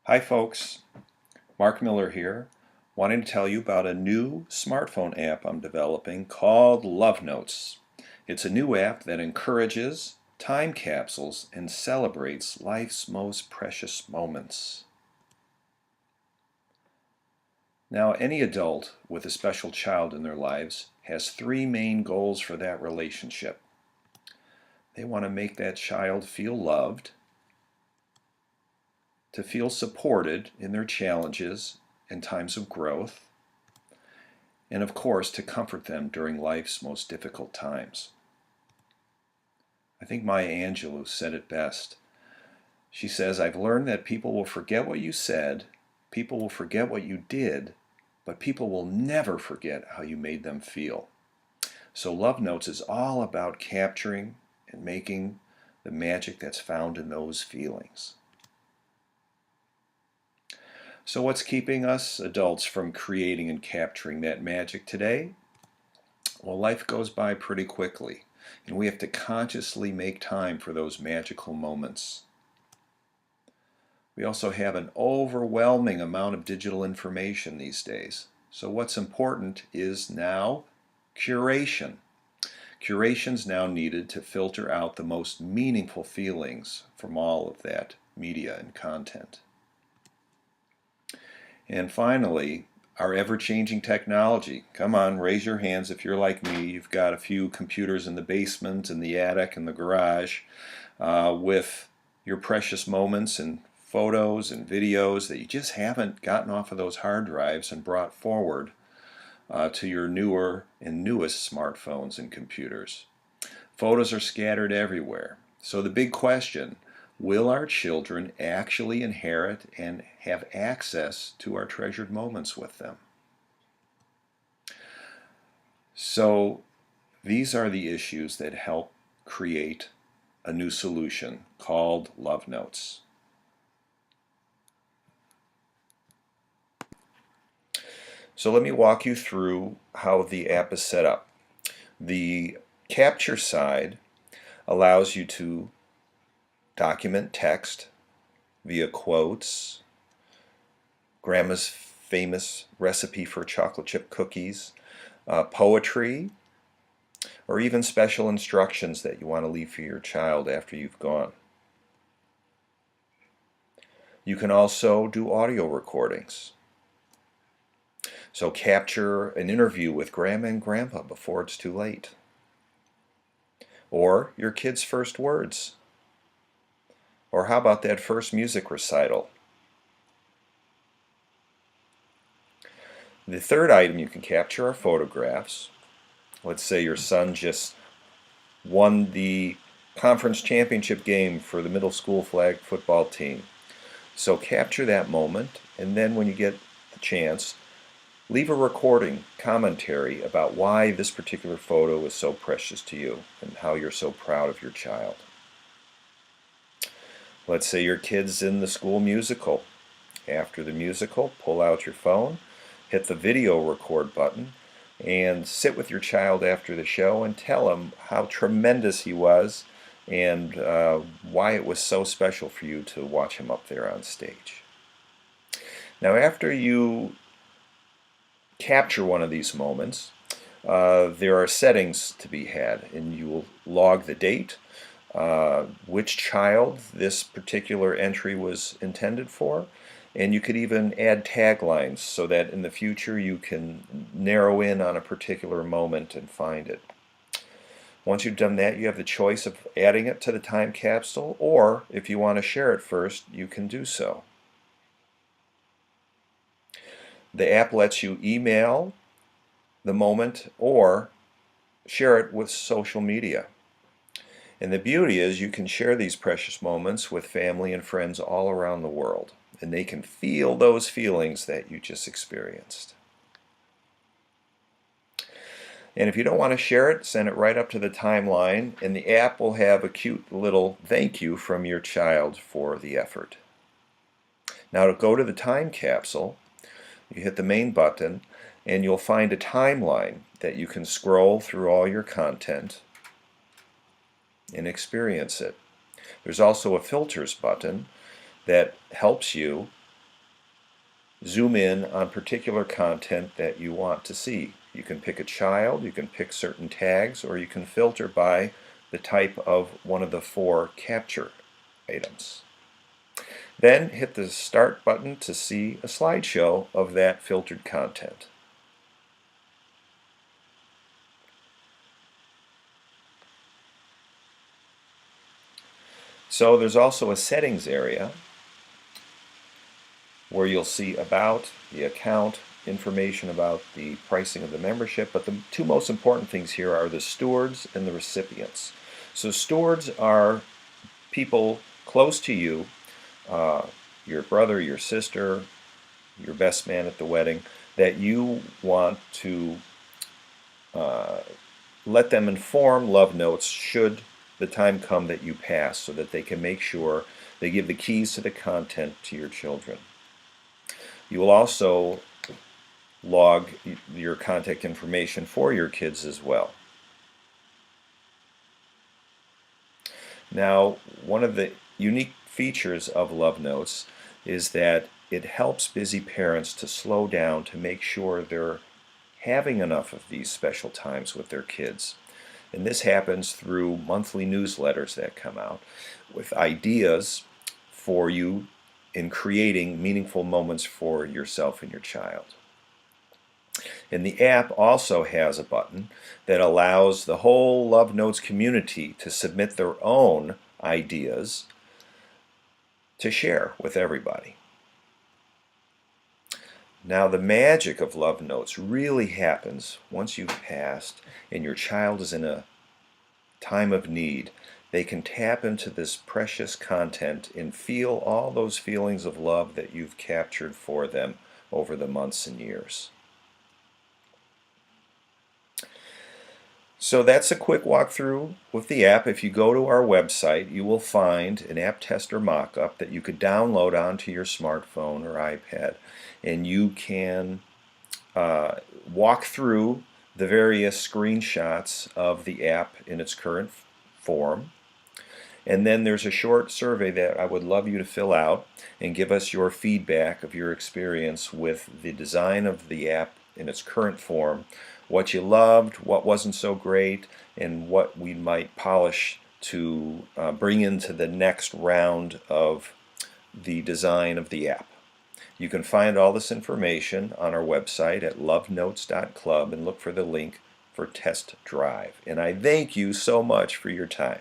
Hi folks, Mark Miller here, wanting to tell you about a new smartphone app I'm developing called Love Notes. It's a new app that encourages time capsules and celebrates life's most precious moments. Now, any adult with a special child in their lives has three main goals for that relationship. They want to make that child feel loved, to feel supported in their challenges and times of growth, and of course to comfort them during life's most difficult times. I think Maya Angelou said it best. She says, "I've learned that people will forget what you said, people will forget what you did, but people will never forget how you made them feel." So Love Notes is all about capturing and making the magic that's found in those feelings. So what's keeping us adults from creating and capturing that magic today? Well, life goes by pretty quickly, and we have to consciously make time for those magical moments. We also have an overwhelming amount of digital information these days. So what's important is now curation. Curation's now needed to filter out the most meaningful feelings from all of that media and content. And finally, our ever-changing technology. Come on, raise your hands if you're like me. You've got a few computers in the basement, in the attic, in the garage, with your precious moments and photos and videos that you just haven't gotten off of those hard drives and brought forward to your newer and newest smartphones and computers. Photos are scattered everywhere. So the big question, will our children actually inherit and have access to our treasured moments with them? So these are the issues that help create a new solution called Love Notes. So let me walk you through how the app is set up. The capture side allows you to document text via quotes, Grandma's famous recipe for chocolate chip cookies, poetry, or even special instructions that you want to leave for your child after you've gone. You can also do audio recordings. So capture an interview with Grandma and Grandpa before it's too late. Or your kid's first words. Or how about that first music recital? The third item you can capture are photographs. Let's say your son just won the conference championship game for the middle school flag football team. So capture that moment, and then when you get the chance, leave a recording commentary about why this particular photo is so precious to you and how you're so proud of your child. Let's say your kid's in the school musical. After the musical, pull out your phone, hit the video record button, and sit with your child after the show and tell him how tremendous he was and why it was so special for you to watch him up there on stage. Now, after you capture one of these moments, there are settings to be had, and you will log the date, which child this particular entry was intended for, and you could even add taglines so that in the future you can narrow in on a particular moment and find it. Once you've done that, you have the choice of adding it to the time capsule, or if you want to share it first, you can do so. The app lets you email the moment or share it with social media. And the beauty is you can share these precious moments with family and friends all around the world, and they can feel those feelings that you just experienced. And if you don't want to share it, send it right up to the timeline, and the app will have a cute little thank you from your child for the effort. Now to go to the time capsule, you hit the main button, and you'll find a timeline that you can scroll through all your content and experience it. There's also a filters button that helps you zoom in on particular content that you want to see. You can pick a child, you can pick certain tags, or you can filter by the type of one of the 4 capture items. Then hit the Start button to see a slideshow of that filtered content. So there's also a settings area where you'll see about the account, information about the pricing of the membership, but the 2 most important things here are the stewards and the recipients. So stewards are people close to you, your brother, your sister, your best man at the wedding, that you want to let them inform Love Notes should the time come that you pass, so that they can make sure they give the keys to the content to your children. You will also log your contact information for your kids as well. Now, one of the unique features of Love Notes is that it helps busy parents to slow down to make sure they're having enough of these special times with their kids. And this happens through monthly newsletters that come out with ideas for you in creating meaningful moments for yourself and your child. And the app also has a button that allows the whole Love Notes community to submit their own ideas to share with everybody. Now, the magic of Love Notes really happens once you've passed and your child is in a time of need. They can tap into this precious content and feel all those feelings of love that you've captured for them over the months and years. So that's a quick walkthrough with the app. If you go to our website, you will find an app tester mock-up that you could download onto your smartphone or iPad, and you can walk through the various screenshots of the app in its current form. And then there's a short survey that I would love you to fill out and give us your feedback of your experience with the design of the app in its current form, what you loved, what wasn't so great, and what we might polish to bring into the next round of the design of the app. You can find all this information on our website at lovenotes.club and look for the link for test drive. And I thank you so much for your time.